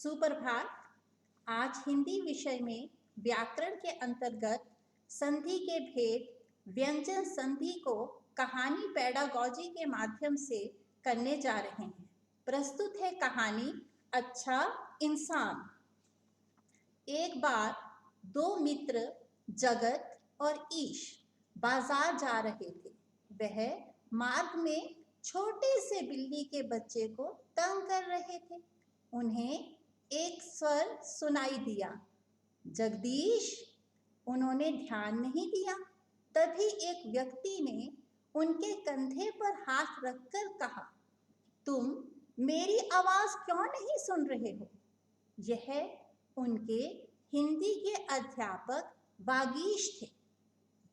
सुप्रभात। आज हिंदी विषय में व्याकरण के अंतर्गत संधि के भेद, व्यंजन संधि को कहानी पेडागॉजी के माध्यम से करने जा रहे हैं। प्रस्तुत है कहानी अच्छा इंसान। एक बार दो मित्र जगत और ईश बाजार जा रहे थे। वह मार्ग में छोटे से बिल्ली के बच्चे को तंग कर रहे थे। उन्हें एक स्वर सुनाई दिया, जगदीश। उन्होंने ध्यान नहीं दिया। तभी एक व्यक्ति ने उनके कंधे पर हाथ रखकर कहा, तुम मेरी आवाज क्यों नहीं सुन रहे हो? यह उनके हिंदी के अध्यापक वागीश थे।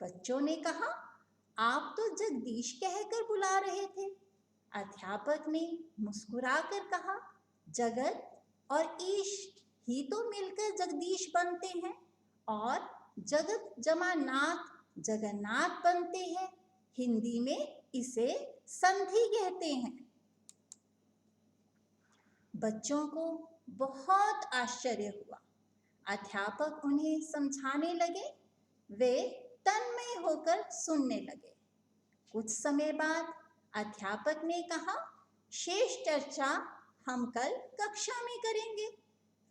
बच्चों ने कहा, आप तो जगदीश कहकर बुला रहे थे। अध्यापक ने मुस्कुराकर कहा, जगत और ईश ही तो मिलकर जगदीश बनते हैं और जगत जमा नाथ जगन्नाथ बनते हैं। हिंदी में इसे संधि कहते हैं। बच्चों को बहुत आश्चर्य हुआ। अध्यापक उन्हें समझाने लगे। वे तन्मय होकर सुनने लगे। कुछ समय बाद अध्यापक ने कहा, शेष चर्चा हम कल कक्षा में करेंगे।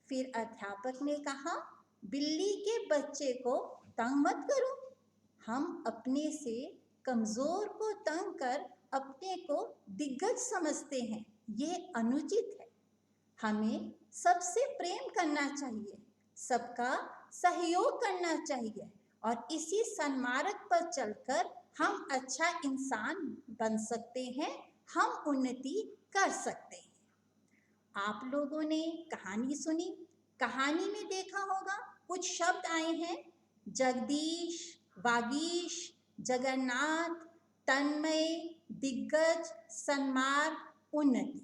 फिर अध्यापक ने कहा, बिल्ली के बच्चे को तंग मत करो। हम अपने से कमजोर को तंग कर अपने को दिग्गज समझते हैं। ये अनुचित है। हमें सबसे प्रेम करना चाहिए, सबका सहयोग करना चाहिए और इसी सन्मार्ग पर चलकर हम अच्छा इंसान बन सकते हैं, हम उन्नति कर सकते हैं। आप लोगों ने कहानी सुनी। कहानी में देखा होगा कुछ शब्द आए हैं, जगदीश, वागीश, जगन्नाथ, तन्मय, दिग्गज, सन्मार्ग, उन्नति।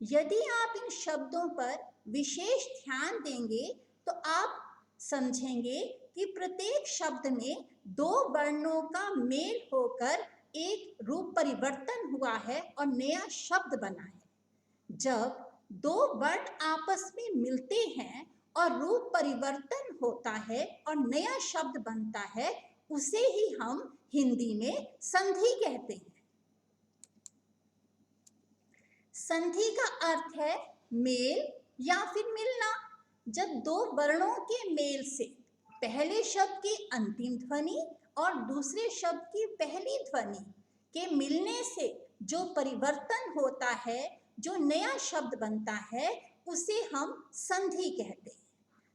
यदि आप इन शब्दों पर विशेष ध्यान देंगे तो आप समझेंगे कि प्रत्येक शब्द में दो वर्णों का मेल होकर एक रूप परिवर्तन हुआ है और नया शब्द बना है। जब दो वर्ण आपस में मिलते हैं और रूप परिवर्तन होता है और नया शब्द बनता है, उसे ही हम हिंदी में संधि कहते हैं। संधि का अर्थ है मेल या फिर मिलना। जब दो वर्णों के मेल से पहले शब्द की अंतिम ध्वनि और दूसरे शब्द की पहली ध्वनि के मिलने से जो परिवर्तन होता है, जो नया शब्द बनता है, उसे हम संधि कहते हैं।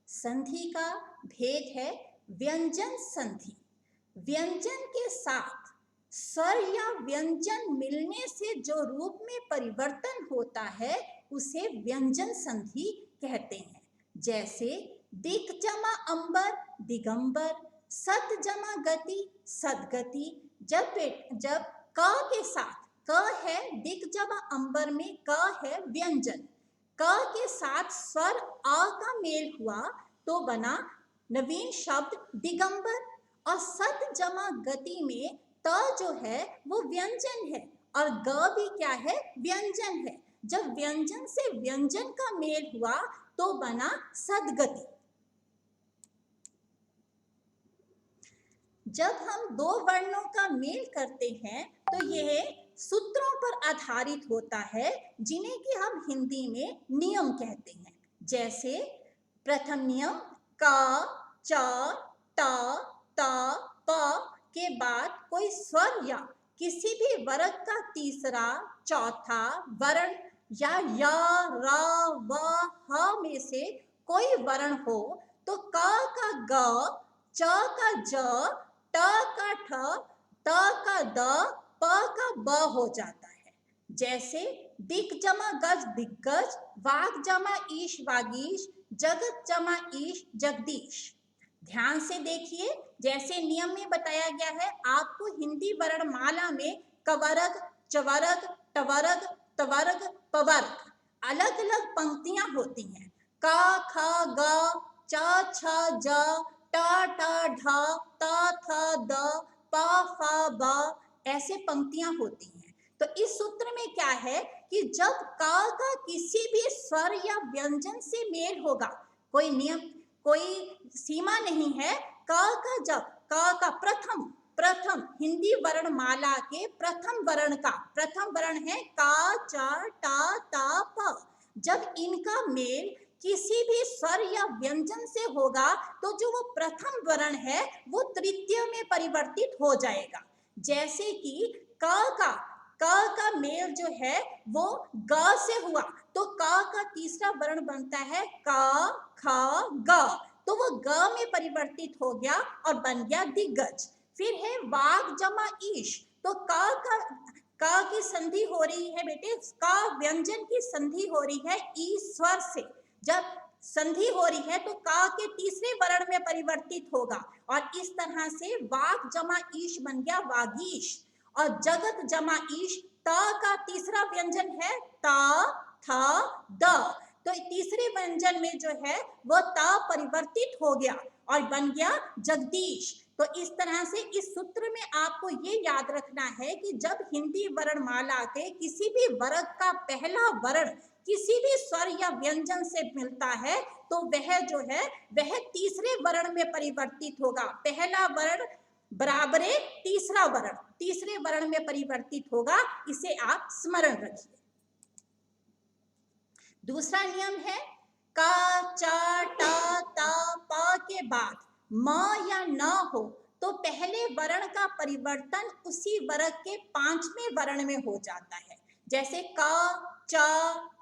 संधि का भेद है व्यंजन संधि। व्यंजन के साथ स्वर या व्यंजन मिलने से जो रूप में परिवर्तन होता है, उसे व्यंजन संधि कहते हैं। जैसे दिक जमा अंबर, दिगंबर, सत जमा गति, सदगति। जब क के साथ, क है दिक जमा अंबर में, क है व्यंजन, क के साथ स्वर आ का मेल हुआ तो बना नवीन शब्द दिगंबर। और सत जमा गति में त जो है वो व्यंजन है और ग भी क्या है, व्यंजन है। जब व्यंजन से व्यंजन का मेल हुआ तो बना सदगति। जब हम दो वर्णों का मेल करते हैं तो यह सूत्रों पर आधारित होता है, जिन्हें कि हम हिंदी में नियम कहते हैं। जैसे प्रथम नियम का, च, ट, त, प के बाद कोई स्वर या किसी भी वर्ग का तीसरा, चौथा वर्ण या र, व, ह में से कोई वर्ण हो तो क का ग, च का ज, ट का ठ, त का द, प का ब हो जाता है। जैसे दिक जमा गज दिग्गज, वाग जमा ईश वागीश, जगत जमा ईश जगदीश। ध्यान से देखिए, जैसे नियम में बताया गया है, आपको हिंदी वर्णमाला में कवर्ग, चवर्ग, टवर्ग, तवर्ग, पवर्ग अलग अलग पंक्तियां होती हैं। क, ख, ग, च, छ, ज, ट, ठ, ढ, त, थ, द, प, फ, ब ऐसे पंक्तियां होती हैं। तो इस सूत्र में क्या है कि जब का किसी भी स्वर या व्यंजन से मेल होगा, कोई नियम, कोई सीमा नहीं है, का जब का प्रथम प्रथम हिंदी वर्णमाला के प्रथम वर्ण है का, चा, टा, ता, प। जब इनका मेल किसी भी स्वर या व्यंजन से होगा तो जो वो प्रथम वर्ण है वो तृतीय में परिवर्तित हो जाएगा। जैसे कि का मेल जो है वो ग से हुआ तो का तीसरा वर्ण बनता है का, ख, ग, तो वो ग में परिवर्तित हो गया और बन गया दिग्गज। फिर है वाग जमा ईश, तो का की संधि हो रही है बेटे, का व्यंजन की संधि हो रही है ई स्वर से। जब संधि हो रही है तो का के तीसरे वर्ण में परिवर्तित होगा और इस तरह से वाग जमा ईश बन गया वागीश। और जगत जमा ईश, ता का तीसरा व्यंजन है ता, था, द, तो तीसरे व्यंजन में जो है वो ता परिवर्तित हो गया और बन गया जगदीश। तो इस तरह से इस सूत्र में आपको ये याद रखना है कि जब हिंदी वर्णमाला के किसी भी वर्ग का पहला वर्ण किसी भी स्वर या व्यंजन से मिलता है तो वह जो है वह तीसरे वर्ण में परिवर्तित होगा। पहला वर्ण बराबरे तीसरा वर्ण तीसरे वर्ण में परिवर्तित होगा, इसे आप स्मरण रखिए। दूसरा नियम है का, चा, टा, ता, प के बाद म या न हो तो पहले वर्ण का परिवर्तन उसी वर्ग के पांचवें वर्ण में हो जाता है। जैसे का, चा,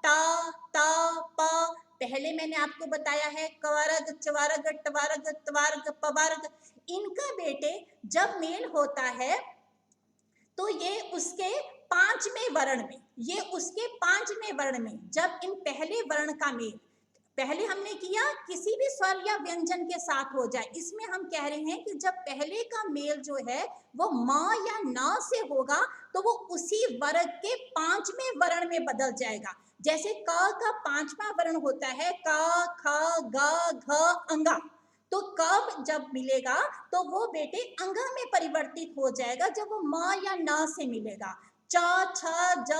टा, ता, प, पहले मैंने आपको बताया है कवर्ग, चवर्ग, टवर्ग, त्वर्ग, पवर्ग, इनका बेटे जब मेल होता है तो ये उसके पांचवें वर्ण में जब इन पहले वर्ण का मेल, पहले हमने किया किसी भी स्वर या व्यंजन के साथ हो जाए, इसमें हम कह रहे हैं कि जब पहले का मेल जो है वो म या न से होगा तो वो उसी वर्ग के पांचवें वर्ण में बदल जाएगा। जैसे का पांचवा वर्ण होता है का, ख, ग, घ, अंगा, तो कब जब मिलेगा तो वो बेटे अंगा में परिवर्तित हो जाएगा जब वो म या न से मिलेगा। च, छ, ज,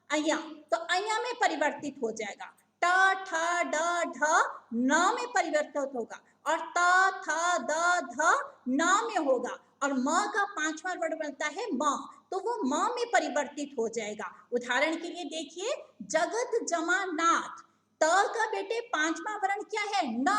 अया, तो अया में परिवर्तित हो जाएगा। ट, ठ, ड, ढ न में परिवर्तित होगा और त, थ, द, ध न में होगा और म का पांचवा वर्ण बनता है म, तो वो म में परिवर्तित हो जाएगा। उदाहरण के लिए देखिए जगत जमा नाथ, त का बेटे पांचवा वर्ण क्या है न,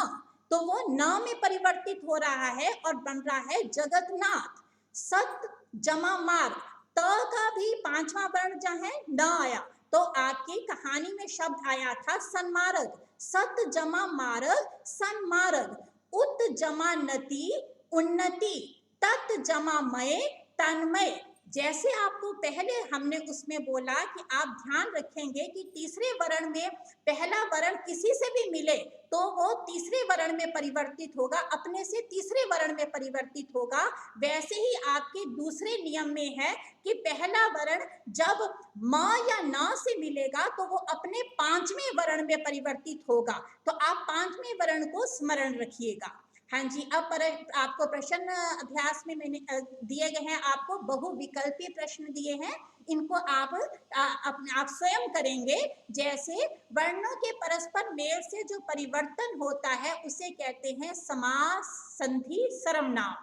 तो वो न में परिवर्तित हो रहा है और बन रहा है जगतनाथ। सत जमा मार्ग, त का भी पांचवा वर्ण जो है न आया तो आपकी कहानी में शब्द आया था सन्मार्ग, सत जमा मार्ग सन्मार्ग, उत जमा नति उन्नति, तत् जमा मय तन्मय। जैसे आपको पहले हमने उसमें बोला कि आप ध्यान रखेंगे कि तीसरे वर्ण में पहला वर्ण किसी से भी मिले तो वो तीसरे वर्ण में परिवर्तित होगा, अपने से तीसरे वर्ण में परिवर्तित होगा। वैसे ही आपके दूसरे नियम में है कि पहला वर्ण जब म या न से मिलेगा तो वो अपने पांचवें वर्ण में परिवर्तित होगा। तो आप पांचवें वर्ण को स्मरण रखिएगा। हाँ जी, अब आपको प्रश्न अभ्यास में मैंने दिए गए हैं, आपको बहुविकल्पीय प्रश्न दिए हैं, इनको आप स्वयं करेंगे। जैसे वर्णों के परस्पर मेल से जो परिवर्तन होता है उसे कहते हैं समास, संधि, सर्वनाम।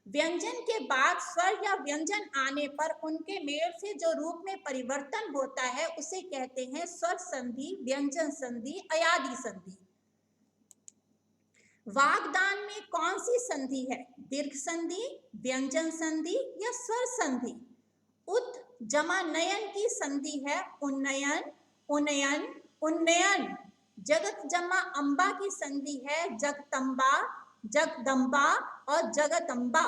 व्यंजन के बाद स्वर या व्यंजन आने पर उनके मेल से जो रूप में परिवर्तन होता है उसे कहते हैं स्वर संधि, व्यंजन संधि, अयादि संधि। वागदान में कौन सी संधि है, दीर्घ संधि, व्यंजन संधि या स्वर संधि? उत जमा नयन की संधि है उन्नयन, उन्नयन, उन्नयन। जगत जमा अंबा की संधि है जगतंबा, जगदंबा और जगतंबा।